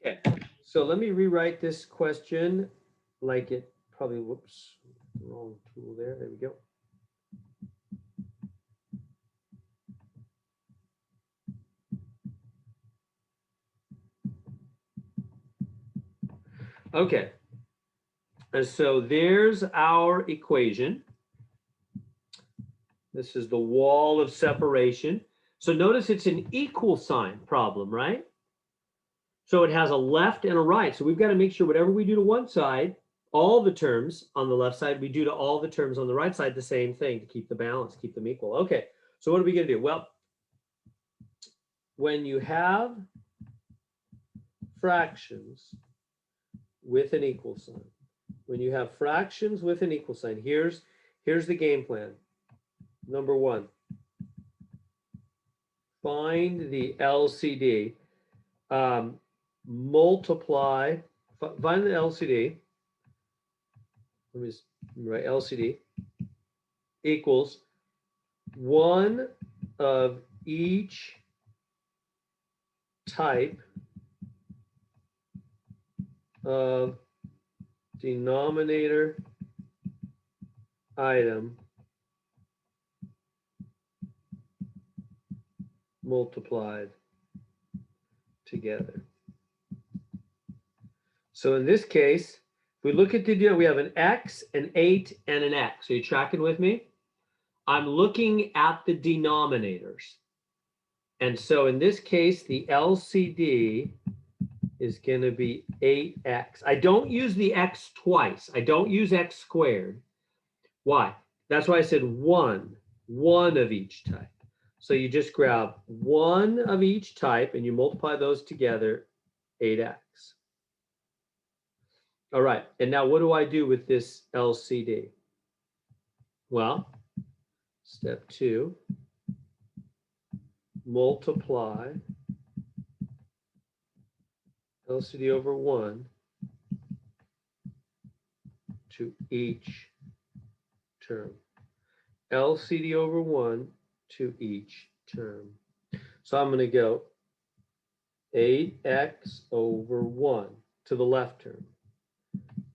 Okay, so let me rewrite this question like it probably, whoops, wrong tool there. There we go. Okay, and so there's our equation. This is the wall of separation. So notice it's an equal sign problem, right? So it has a left and a right. So we've got to make sure whatever we do to one side, all the terms on the left side, we do to all the terms on the right side the same thing to keep the balance, keep them equal. Okay, so what are we going to do? Well, when you have fractions with an equal sign, when you have fractions with an equal sign, here's the game plan. Number one, find the LCD. Multiply, find the LCD. Let me just write LCD equals one of each type of denominator item multiplied together. So in this case, if we look at the deal, we have an X, an 8, and an X. Are you tracking with me? I'm looking at the denominators. And so in this case, the LCD is going to be 8x. I don't use the x twice. I don't use x squared. Why? That's why I said one of each type. So you just grab one of each type and you multiply those together, 8x. All right, and now what do I do with this LCD? Well, step 2, multiply LCD over 1 to each term. LCD over 1 to each term. So I'm going to go 8x over 1 to the left term.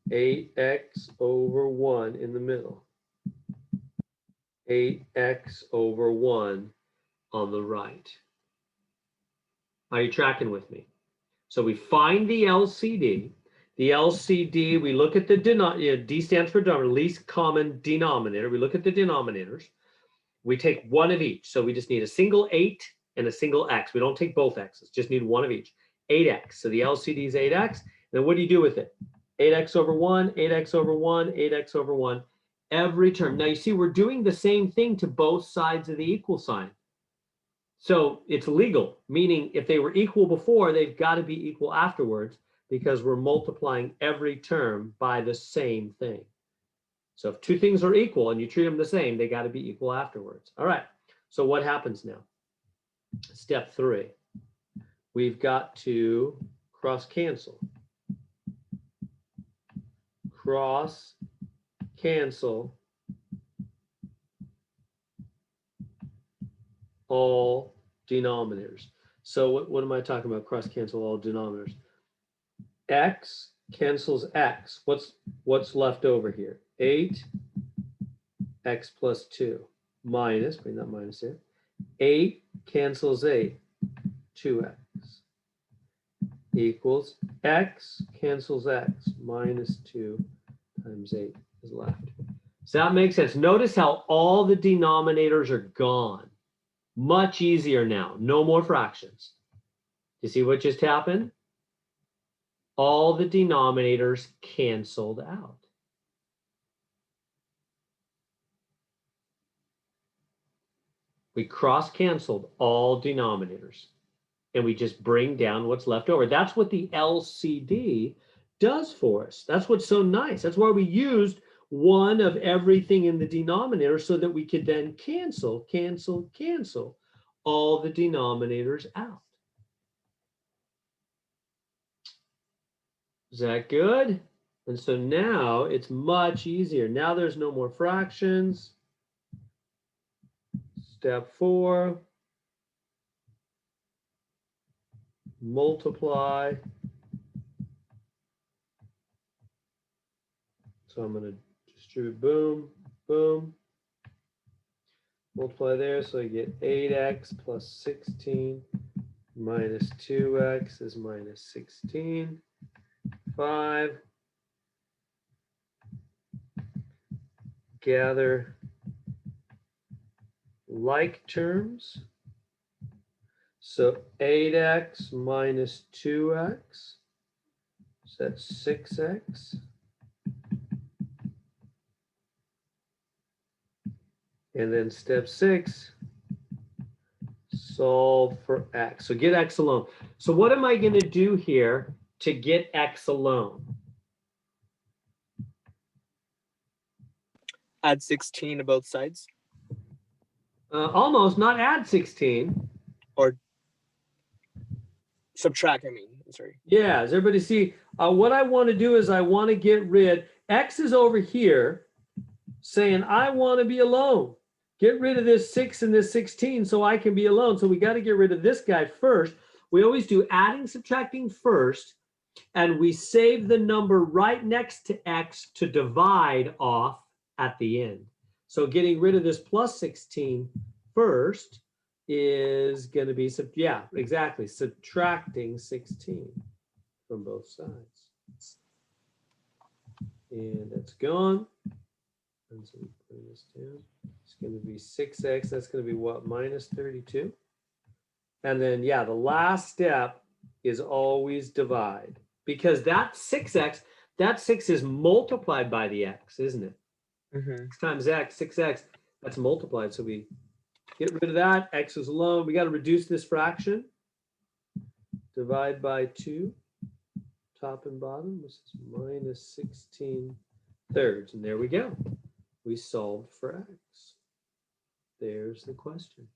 8x over 1 in the middle. 8x over 1 on the right. Are you tracking with me? So we find the LCD. The LCD, we look at the denominator. D stands for denominator, least common denominator. We look at the denominators. We take one of each. So we just need a single 8 and a single x. We don't take both x's, just need one of each. 8x. So the LCD is 8x. Then what do you do with it? 8x over 1, 8x over 1, 8x over 1, every term. Now you see we're doing the same thing to both sides of the equal sign. So it's legal, meaning if they were equal before, they've got to be equal afterwards because we're multiplying every term by the same thing. So if two things are equal and you treat them the same, they got to be equal afterwards. All right, so what happens now? Step 3, we've got to cross cancel. Cross cancel all denominators. So what am I talking about? Cross cancel all denominators. X cancels x. What's left over here? 8x plus 2 minus, bring that minus in. 8 cancels 8, 2x equals x cancels x minus 2 times 8 is left. Does that make sense? Notice how all the denominators are gone. Much easier now. No more fractions. You see what just happened? All the denominators canceled out. We cross-canceled all denominators, and we just bring down what's left over. That's what the LCD does for us. That's what's so nice. That's why we used one of everything in the denominator so that we could then cancel all the denominators out. Is that good? And so now it's much easier. Now there's no more fractions. Step 4, multiply So I'm going to distribute, boom, boom. Multiply there, so I get 8x plus 16 minus 2x is minus 16. 5. Gather like terms. So 8x minus 2x, so that's 6x. And then step 6, solve for x. So get x alone. So what am I going to do here to get x alone? Add 16 to both sides. Almost, not add 16. Or subtract, I mean, sorry. Yeah, does everybody see? What I want to do is I want to get rid, x is over here saying I want to be alone. Get rid of this 6 and this 16 so I can be alone. So we got to get rid of this guy first. We always do adding, subtracting first, and we save the number right next to x to divide off at the end. So getting rid of this plus 16 first is going to be, yeah, exactly, subtracting 16 from both sides. And that's gone. And so we put this down. It's going to be 6x. That's going to be what? Minus 32. And then, yeah, the last step is always divide. Because that 6x, that 6 is multiplied by the x, isn't it? 6 times x, 6x, that's multiplied. So we get rid of that. X is alone. We got to reduce this fraction. Divide by 2, top and bottom, which is minus 16 thirds. And there we go. We solved for x. There's the question.